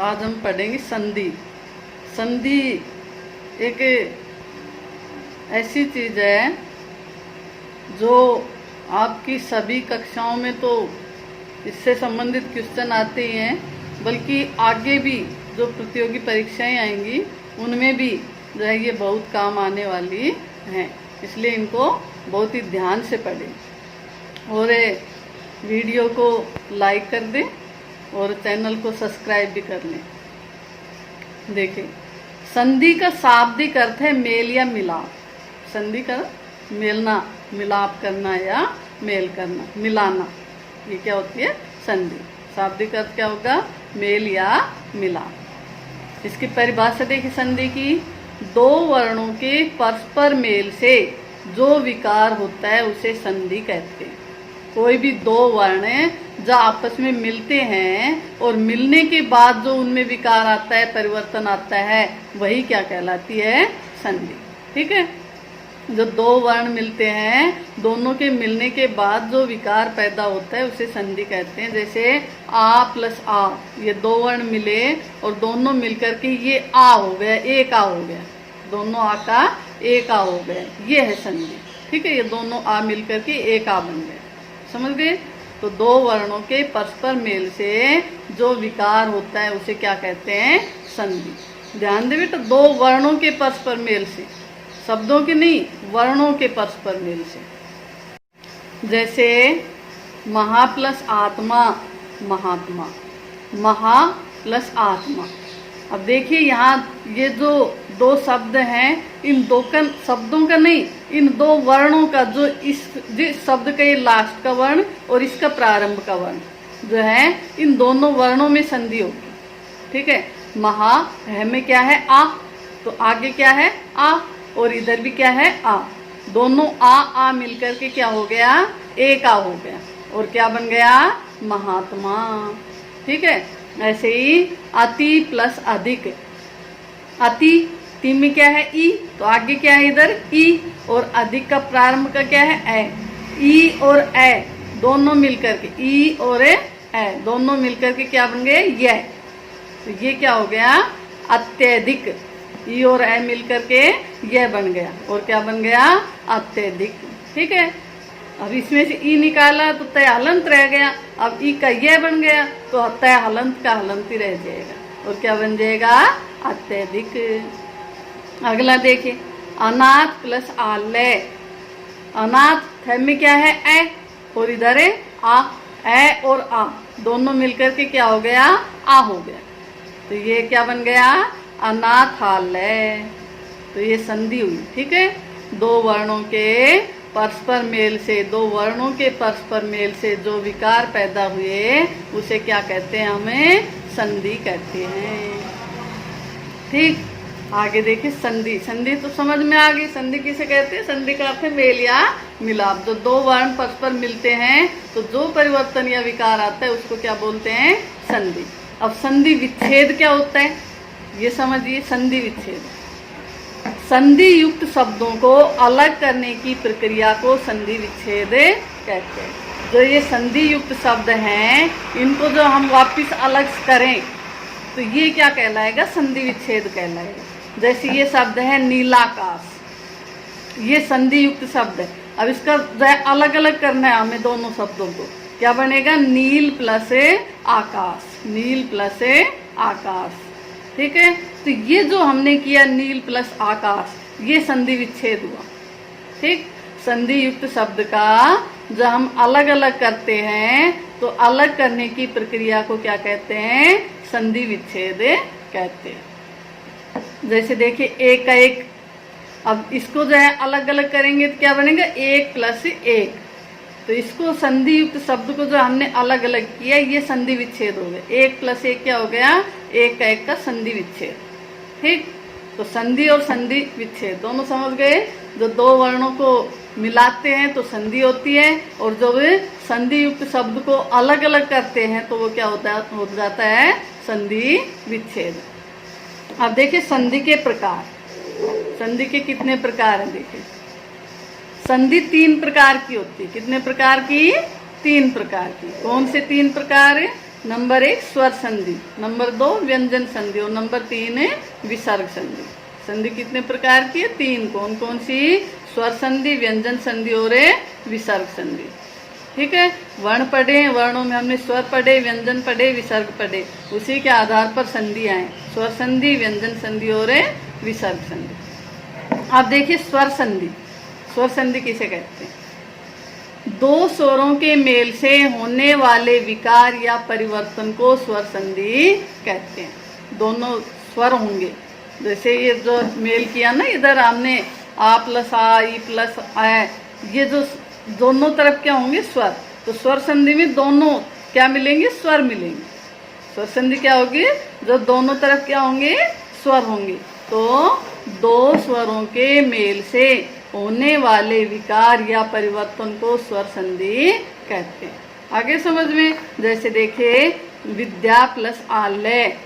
आज हम पढ़ेंगे संधि। संधि एक ऐसी चीज है जो आपकी सभी कक्षाओं में तो इससे संबंधित क्वेश्चन आते ही हैं, बल्कि आगे भी जो प्रतियोगी परीक्षाएं आएंगी उनमें भी जो है ये बहुत काम आने वाली हैं। इसलिए इनको बहुत ही ध्यान से पढ़ें और वीडियो को लाइक कर दें और चैनल को सब्सक्राइब भी कर लें। देखिए, संधि का शाब्दिक अर्थ है मेल या मिलाप। संधि का मेलना, मिलाप करना या मेल करना, मिलाना, ये क्या होती है संधि। शाब्दिक अर्थ क्या होगा? मेल या मिलाप। इसकी परिभाषा देखिए संधि की, दो वर्णों के परस्पर मेल से जो विकार होता है उसे संधि कहते हैं। कोई भी दो वर्ण हैं जो आपस में मिलते हैं और मिलने के बाद जो उनमें विकार आता है, परिवर्तन आता है, वही क्या कहलाती है? संधि। ठीक है, जो दो वर्ण मिलते हैं, दोनों के मिलने के बाद जो विकार पैदा होता है उसे संधि कहते हैं। जैसे आ प्लस आ, ये दो वर्ण मिले और दोनों मिलकर के ये आ हो गया, एक आ हो गया, दोनों आ का एक आ हो गया, ये है संधि। ठीक है, ये दोनों आ मिलकर के एक आ बन गया। समझ गए? तो दो वर्णों के परस्पर मेल से जो विकार होता है उसे क्या कहते हैं? संधि। ध्यान दे बेटा, दो वर्णों के परस्पर मेल से, शब्दों के नहीं, वर्णों के परस्पर मेल से। जैसे महा प्लस आत्मा, महात्मा, महा प्लस आत्मा। अब देखिए यहाँ ये जो दो शब्द हैं, इन दो का शब्दों का नहीं, इन दो वर्णों का, जो जिस शब्द का ये लास्ट का वर्ण और इसका प्रारंभ का वर्ण जो है, इन दोनों वर्णों में संधि होगी। ठीक है, महा है में क्या है? आ, तो आगे क्या है? आ, और इधर भी क्या है? आ। दोनों आ मिलकर के क्या हो गया? एक आ हो गया, और क्या बन गया? महात्मा। ठीक है, ऐसे ही अति प्लस अधिक, अति, ती में क्या है? ई, तो आगे क्या है? इधर ई, और अधिक का प्रारंभ का क्या है? ए। ई और ए दोनों मिलकर के, ई और ए दोनों मिलकर के क्या बन गए? यह। तो ये क्या हो गया? अत्यधिक। ई और ए मिलकर के यह बन गया, और क्या बन गया? अत्यधिक। ठीक है, अब इसमें से ई निकाला तो तय हलंत रह गया, अब ई का यह बन गया तो तय हलंत का हलंत ही रह जाएगा, और क्या बन जाएगा? अत्यधिक। अगला देखिए, अनाथ प्लस आलय। अनाथ है में क्या है? ए, और इधर है आ, ए और आ दोनों मिलकर के क्या हो गया? आ हो गया, तो ये क्या बन गया? अनाथालय। तो ये संधि हुई। ठीक है, दो वर्णों के परस्पर मेल से, दो वर्णों के परस्पर मेल से जो विकार पैदा हुए उसे क्या कहते हैं? हमें संधि कहते हैं। ठीक, आगे देखिए संधि। संधि तो समझ में आ गई, संधि किसे कहते हैं? संधि का अर्थ है मेल या मिलाप। जो दो वर्ण परस्पर मिलते हैं तो जो परिवर्तन या विकार आता है उसको क्या बोलते हैं? संधि। अब संधि विच्छेद क्या होता है ये समझिए। संधि विच्छेद, संधि युक्त शब्दों को अलग करने की प्रक्रिया को संधि विच्छेद कहते हैं। जो ये संधि युक्त शब्द हैं, इनको जो हम वापस अलग करें तो ये क्या कहलाएगा? संधि विच्छेद कहलाएगा। जैसे ये शब्द है नीलाकाश, ये संधि युक्त शब्द है। अब इसका जो है अलग अलग करना है हमें दोनों शब्दों को, क्या बनेगा? नील प्लस आकाश, नील प्लस आकाश। ठीक है, तो ये जो हमने किया नील प्लस आकाश, ये संधि विच्छेद हुआ। ठीक, संधि युक्त शब्द का जब हम अलग अलग करते हैं तो अलग करने की प्रक्रिया को क्या कहते हैं? संधि विच्छेद कहते हैं। जैसे देखिए एक का एक, अब इसको जो है अलग अलग करेंगे तो क्या बनेगा? एक प्लस एक। तो इसको संधि युक्त शब्द को जो हमने अलग अलग किया, ये संधि विच्छेद हो गया। एक प्लस एक क्या हो गया? एक का संधि विच्छेद। ठीक, तो संधि और संधि विच्छेद दोनों समझ गए। जो दो वर्णों को मिलाते हैं तो संधि होती है, और जब संधि युक्त शब्द को अलग अलग करते हैं तो वो क्या हो जाता है? संधि विच्छेद। अब देखिए संधि के प्रकार। संधि के कितने प्रकार हैं? देखिए, संधि तीन प्रकार की होती है। कितने प्रकार की? तीन प्रकार की। कौन से तीन प्रकार? नंबर 1 स्वर संधि, नंबर 2 व्यंजन संधि और नंबर 3 है विसर्ग संधि। संधि कितने प्रकार की है? 3। कौन कौन सी? स्वर संधि, व्यंजन संधि और विसर्ग संधि। ठीक है, वर्ण पढ़े, वर्णों में हमने स्वर पढ़े, व्यंजन पढ़े, विसर्ग पढ़े, उसी के आधार पर संधियां हैं, स्वर संधि, व्यंजन संधि और विसर्ग संधि। अब देखिए स्वर संधि। स्वर संधि किसे कहते हैं? दो स्वरों के मेल से होने वाले विकार या परिवर्तन को स्वर संधि कहते हैं। दोनों स्वर होंगे, जैसे ये जो मेल किया ना, इधर हमने आ प्लस आ, ई प्लस आ, ये जो दोनों तरफ क्या होंगे? स्वर। तो स्वर संधि में दोनों क्या मिलेंगे? स्वर मिलेंगे। स्वर संधि क्या होगी? जो दोनों तरफ क्या होंगे? स्वर होंगे। तो दो स्वरों के मेल से होने वाले विकार या परिवर्तन को स्वर संधि कहते हैं। आगे समझ में, जैसे देखिए विद्या प्लस आलय।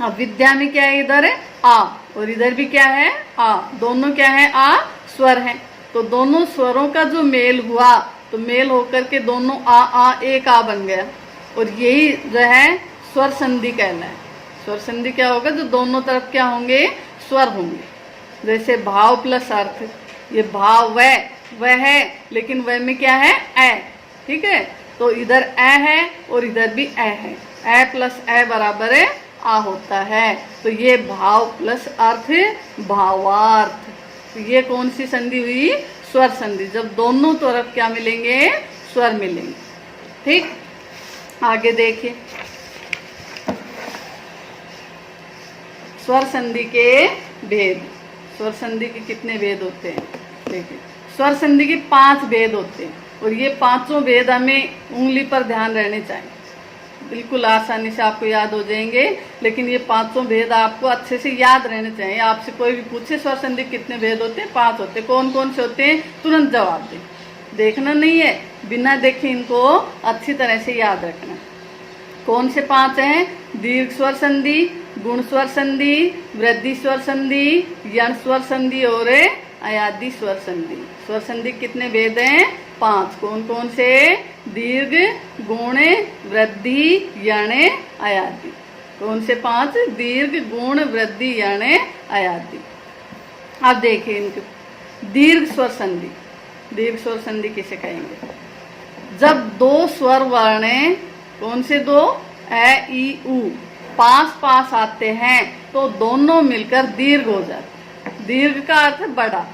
अब विद्या में क्या है? इधर है आ और इधर भी क्या है? आ। दोनों क्या है? आ स्वर हैं। तो दोनों स्वरों का जो मेल हुआ, तो मेल होकर के दोनों आ एक आ बन गया, और यही जो है स्वर संधि कहना है। स्वर संधि क्या होगा? जो दोनों तरफ क्या होंगे? स्वर होंगे। जैसे भाव प्लस अर्थ, ये भाव वह है, लेकिन वह में क्या है? ए। ठीक है, तो इधर ए है और इधर भी ए है। ए प्लस ए बराबर है आ होता है। तो ये भाव प्लस अर्थ भावार्थ। तो ये कौन सी संधि हुई? स्वर संधि, जब दोनों तरफ क्या मिलेंगे? स्वर मिलेंगे। ठीक, आगे देखिए स्वर संधि के भेद। स्वर संधि के कितने भेद होते हैं? देखिए, स्वर संधि के 5 भेद होते हैं, और ये पांचों भेद हमें उंगली पर ध्यान रहने चाहिए, बिल्कुल आसानी से आपको याद हो जाएंगे। लेकिन ये पांचों भेद आपको अच्छे से याद रहने चाहिए। आपसे कोई भी पूछे स्वर संधि कितने भेद होते हैं? 5 होते हैं। कौन कौन से होते हैं? तुरंत जवाब दें, देखना नहीं है, बिना देखे इनको अच्छी तरह से याद रखना। कौन से 5 हैं? दीर्घ स्वर संधि, गुण स्वर संधि, वृद्धि स्वर संधि, यण स्वर संधि और अयादि स्वर संधि। स्वर संधि कितने भेद हैं? 5। कौन कौन से? दीर्घ, गुण, वृद्धि, यण, अयादि। कौन से 5? दीर्घ, गुण, वृद्धि, यण, अयादि। अब देखिए इनके दीर्घ स्वर संधि। दीर्घ स्वर संधि किसे कहेंगे? जब दो स्वर वर्ण, कौन से दो? ए, ई, उ, पास पास आते हैं तो दोनों मिलकर दीर्घ हो जाते। दीर्घ का अर्थ है बड़ा।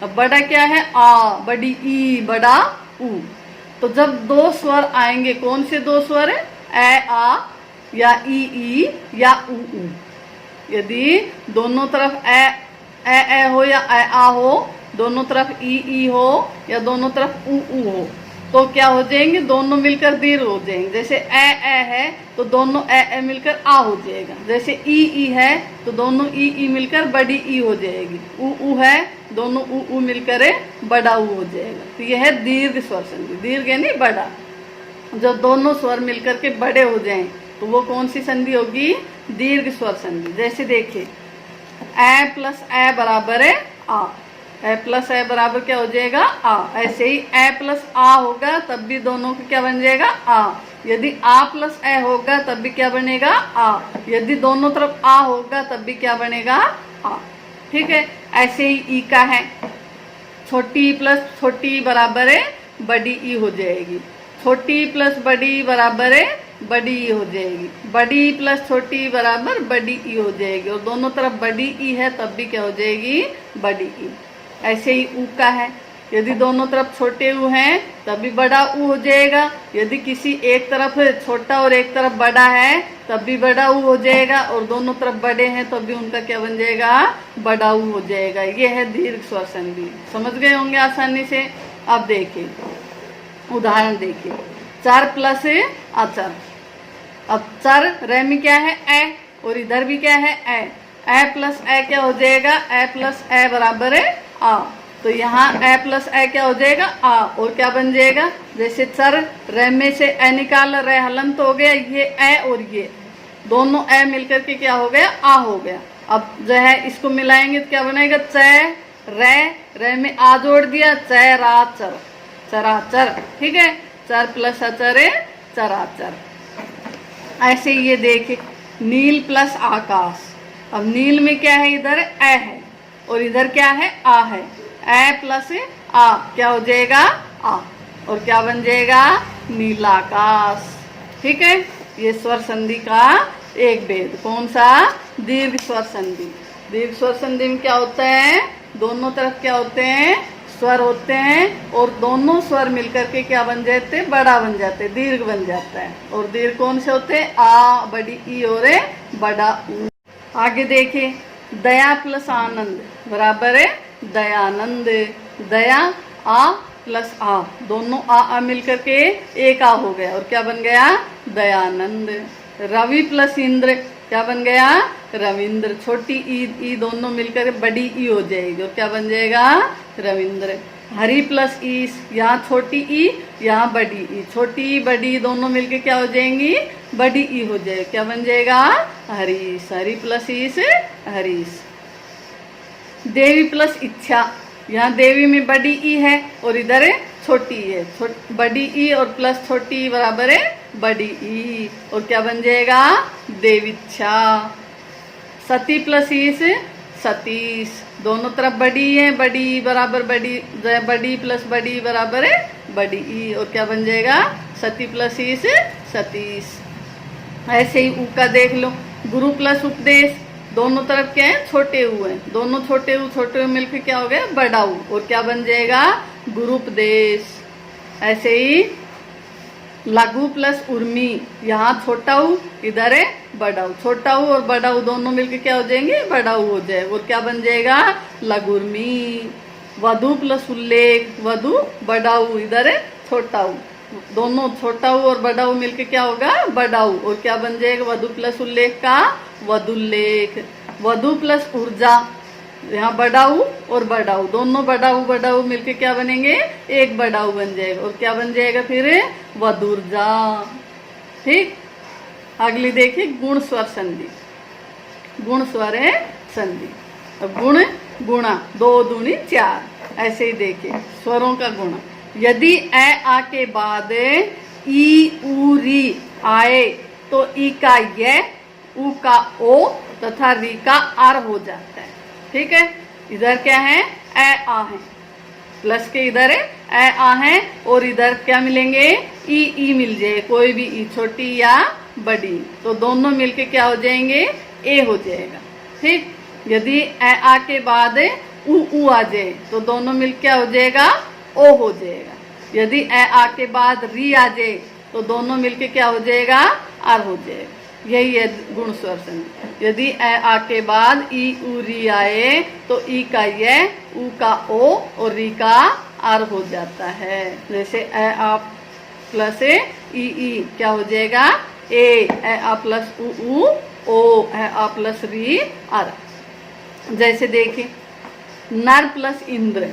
अब बड़ा क्या है? आ, बड़ी ई, बड़ा उ। तो जब दो स्वर आएंगे, कौन से दो स्वर है? ए आ या ई या उ। यदि दोनों तरफ ए हो या ए आ हो, दोनों तरफ ई हो या दोनों तरफ उ हो, तो क्या हो जाएंगे? दोनों मिलकर दीर्घ हो जाएंगे। जैसे ए है तो दोनों ए मिलकर आ हो जाएगा। जैसे ई है तो दोनों ई मिलकर बड़ी ई हो जाएगी। उ है, दोनों उ मिलकर बड़ा उ हो जाएगा। तो यह है दीर्घ स्वर संधि। दीर्घ यानी बड़ा। जब दोनों स्वर मिलकर के बड़े हो जाएं तो वो कौन सी संधि होगी? दीर्घ स्वर संधि। जैसे देखिए ए प्लस ए बराबर है आ। ए प्लस ए बराबर क्या हो जाएगा? आ। ऐसे ही ए प्लस आ होगा तब भी दोनों को क्या बन जाएगा? आ। यदि आ प्लस ए होगा तब भी क्या बनेगा? आ। यदि दोनों तरफ आ होगा तब भी क्या बनेगा? आ। ठीक है, ऐसे ही ई का है। छोटी प्लस छोटी बराबर है बड़ी ई हो जाएगी। छोटी प्लस बड़ी बराबर है बड़ी ई हो जाएगी। बड़ी प्लस छोटी बराबर बड़ी ई हो जाएगी, और दोनों तरफ बड़ी ई है तब भी क्या हो जाएगी? बड़ी ई। ऐसे ही ऊ का है। यदि दोनों तरफ छोटे ऊ हैं तब भी बड़ा ऊ हो जाएगा। यदि किसी एक तरफ छोटा और एक तरफ बड़ा है तब भी बड़ा ऊ हो जाएगा, और दोनों तरफ बड़े हैं तब भी उनका क्या बन जाएगा? बड़ा ऊ हो जाएगा। ये है दीर्घ स्वर संधि। समझ गए होंगे आसानी से। अब देखिए उदाहरण देखिए, चर प्लस अचर। अब चर रे में क्या है? ए, और इधर भी क्या है? ए। ए प्लस ए क्या हो जाएगा? ए प्लस ए बराबर है आ। तो यहाँ ए प्लस ए क्या हो जाएगा? आ। और क्या बन जाएगा? जैसे चर रे में से ए निकाल, रे हलंत हो गया, ये ए और ये दोनों ए मिलकर के क्या हो गया? आ हो गया। अब जो है इसको मिलाएंगे तो क्या बनेगा? च रे में आ जोड़ दिया, चराचर, चराचर। ठीक है, चर प्लस अचर है चराचर। ऐसे ही ये देखे, नील प्लस आकाश। अब नील में क्या है, इधर ए है और इधर क्या है, आ है। ए प्लस आ क्या हो जाएगा, आ, और क्या बन जाएगा, नीलाकाश। ठीक है, ये स्वर संधि का एक भेद। कौन सा, दीर्घ स्वर संधि। दीर्घ स्वर संधि में क्या होता है, दोनों तरफ क्या होते हैं, स्वर होते हैं, और दोनों स्वर मिलकर के क्या बन जाते हैं, बड़ा बन जाते हैं, दीर्घ बन जाता है। और दीर्घ कौन से होते हैं, आ, बड़ी ई और बड़ा ऊ। आगे देखिए, दया प्लस आनंद बराबर है दयानंद। दया आ प्लस आ, दोनों आ मिलकर के एक आ हो गया और क्या बन गया, दयानंद। रवि प्लस इंद्र क्या बन गया, रविंद्र। छोटी ई दोनों मिलकर बड़ी ई हो जाएगी और क्या बन जाएगा, रविंद्र। हरि प्लस ईस, यहाँ छोटी ई यहाँ बड़ी ई, छोटी ई बड़ी दोनों मिलके क्या हो जाएंगी, बड़ी ई हो जाएगी, क्या बन जाएगा, हरीश। हरि प्लस ईस हरीश। देवी प्लस इच्छा, यहाँ देवी में बड़ी ई है और इधर छोटी ई है, बड़ी ई और प्लस छोटी ई बराबर है बड़ी ई, और क्या बन जाएगा, देवीच्छा। सती प्लस ईस सतीश, दोनों तरफ बड़ी है, बड़ी बराबर बड़ी, बड़ी प्लस बड़ी बराबर है बड़ी ई, और क्या बन जाएगा, सती प्लस ईस सतीश। ऐसे ही ऊ का देख लो, गुरु प्लस उपदेश, दोनों तरफ क्या है, छोटे ऊ हैं, दोनों छोटे ऊ मिलकर क्या हो गया, बड़ा ऊ, और क्या बन जाएगा, गुरुपदेश। ऐसे ही लघु प्लस उर्मी, यहाँ छोटा ऊ इधर है बड़ा ऊ, छोटा ऊ और बड़ा ऊ दोनों मिलकर क्या हो जाएंगे, बड़ा ऊ हो जाएगा, और क्या बन जाएगा, लघुर्मी। वधु प्लस उल्लेख, वधु बड़ा ऊ इधर है छोटा ऊ, दोनों छोटा ऊ और बड़ा ऊ मिलकर क्या होगा, बड़ा ऊ, और क्या बन जाएगा, वधु प्लस उल्लेख का वधुल्लेख। वधु प्लस ऊर्जा, यहाँ बड़ा ऊ और बड़ा ऊ दोनों बड़ा ऊ मिलके क्या बनेंगे, एक बड़ा ऊ बन जाएगा, और क्या बन जाएगा फिर, वधुर्जा। ठीक, अगली देखिए, गुण स्वर संधि। गुण स्वर है संधि। अब गुण गुणा, 2 दूनी 4, ऐसे ही देखिए स्वरों का गुणा। यदि ए आ के बाद ई उ री आए तो ई का य, उ का ओ तथा री का आर हो जाता है। ठीक है, इधर क्या है, ए आ है, प्लस के इधर है ए आ है, और इधर क्या मिलेंगे, ई मिल जाए, कोई भी ई, छोटी या बड़ी, तो दोनों मिलके क्या हो जाएंगे, ए हो जाएगा। ठीक, यदि ए आ के बाद उ आ जाए तो दोनों मिल क्या हो जाएगा, ओ हो जाएगा। यदि ए आ के बाद री आ जाए तो दोनों मिलके क्या हो जाएगा, आर हो जाएगा। यही है गुण स्वर संधि। यदि ए आ के बाद ई उ री आए तो ई का य, उ का ओ और री का आर हो जाता है। जैसे ए आ प्लस ई क्या हो जाएगा, ए आ प्लस उ ओ, ए आ प्लस री आर। जैसे देखिए, नर प्लस इंद्र।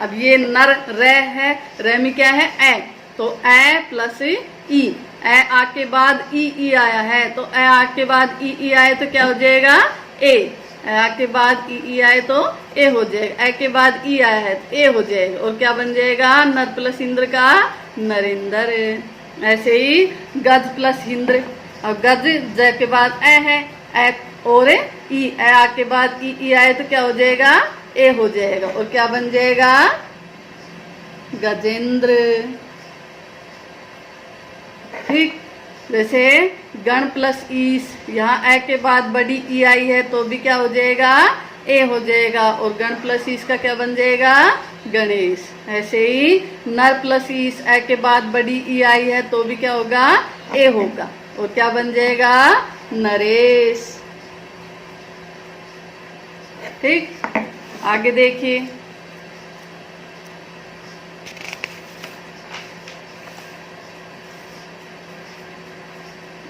अब ये नर रे है, रे में क्या है, ए, तो ए प्लस ई, ए आ के बाद ई आया है तो ए आ के बाद ई आए तो क्या हो जाएगा, ए आ के बाद ई आए तो ए हो जाएगा, ए के बाद ई आया है तो ए हो जाएगा, और क्या बन जाएगा, नर प्लस इंद्र का नरेंद्र। ऐसे ही गज प्लस इंद्र। अब गज ज के बाद ए है, ए और ई, ए आ के बाद ई आए तो क्या हो जाएगा, ए हो जाएगा, और क्या बन जाएगा, गजेंद्र। ठीक, जैसे गण प्लस ईस, यहाँ ए के बाद बड़ी ई आई है तो भी क्या हो जाएगा, ए हो जाएगा, और गण प्लस ईस का क्या बन जाएगा, गणेश। ऐसे ही नर प्लस ईस, ए के बाद बड़ी ई आई है तो भी क्या होगा, ए होगा, और क्या बन जाएगा, नरेश। ठीक, आगे देखिए,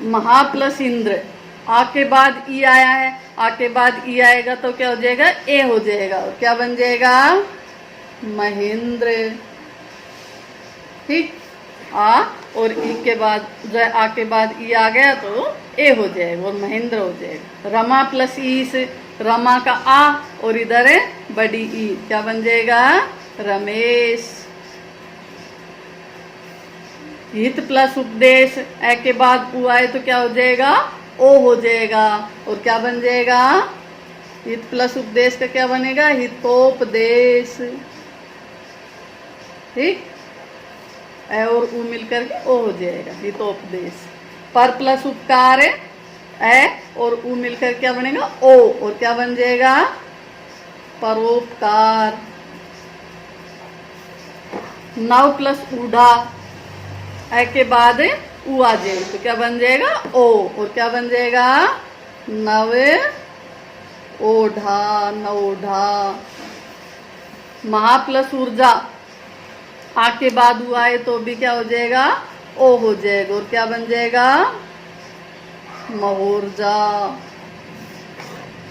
महा प्लस इंद्र, आ के बाद ई आया है, आ के बाद ई आएगा तो क्या हो जाएगा, ए हो जाएगा, और क्या बन जाएगा, महेंद्र। ठीक, आ और ई के बाद जो आ के बाद ई आ गया तो ए हो जाएगा और महेंद्र हो जाएगा। रमा प्लस ईस, रमा का आ और इधर है बड़ी ई, क्या बन जाएगा, रमेश। हित प्लस उपदेश, ए के बाद उ आए तो क्या हो जाएगा, ओ हो जाएगा। और क्या बन जाएगा, हित प्लस उपदेश का क्या बनेगा, हितोपदेश। ठीक, ए और उ मिलकर के ओ हो जाएगा, हितोपदेश। पर प्लस उपकार है, ए और उ मिलकर क्या बनेगा, ओ, और क्या बन जाएगा, परोपकार। नव प्लस ऊढ़ा, ए के बाद उ आ जाए तो क्या बन जाएगा, ओ, और क्या बन जाएगा, नव ओढ़ा, नवोढ़ा। महा प्लस ऊर्जा, आ के बाद उ आए तो भी क्या हो जाएगा, ओ हो जाएगा, और क्या बन जाएगा, महोर्जा।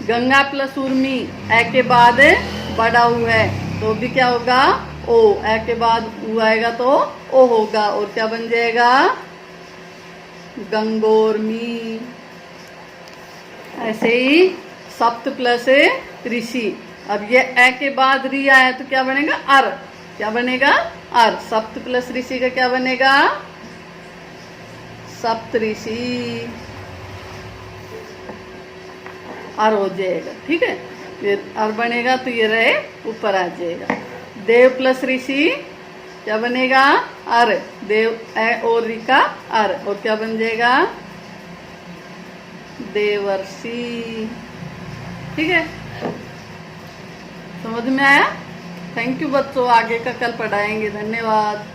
गंगा प्लस उर्मी, ए के बाद बड़ा उ है तो भी क्या होगा, ओ, ए के बाद उ आएगा तो ओ होगा, और क्या बन जाएगा, गंगोर्मी। ऐसे ही सप्त प्लस ऋषि, अब ये ए के बाद री आया तो क्या बनेगा, अर, क्या बनेगा, अर। सप्त प्लस ऋषि का क्या बनेगा, सप्त ऋषि, अर हो जाएगा। ठीक है, फिर अर बनेगा तो ये रहे ऊपर आ जाएगा। देव प्लस ऋषि क्या बनेगा, अर, देव, ए और री का अर, और क्या बन जाएगा, देवर्षि। ठीक है, समझ में आया। थैंक यू बच्चों, आगे का कल पढ़ाएंगे। धन्यवाद।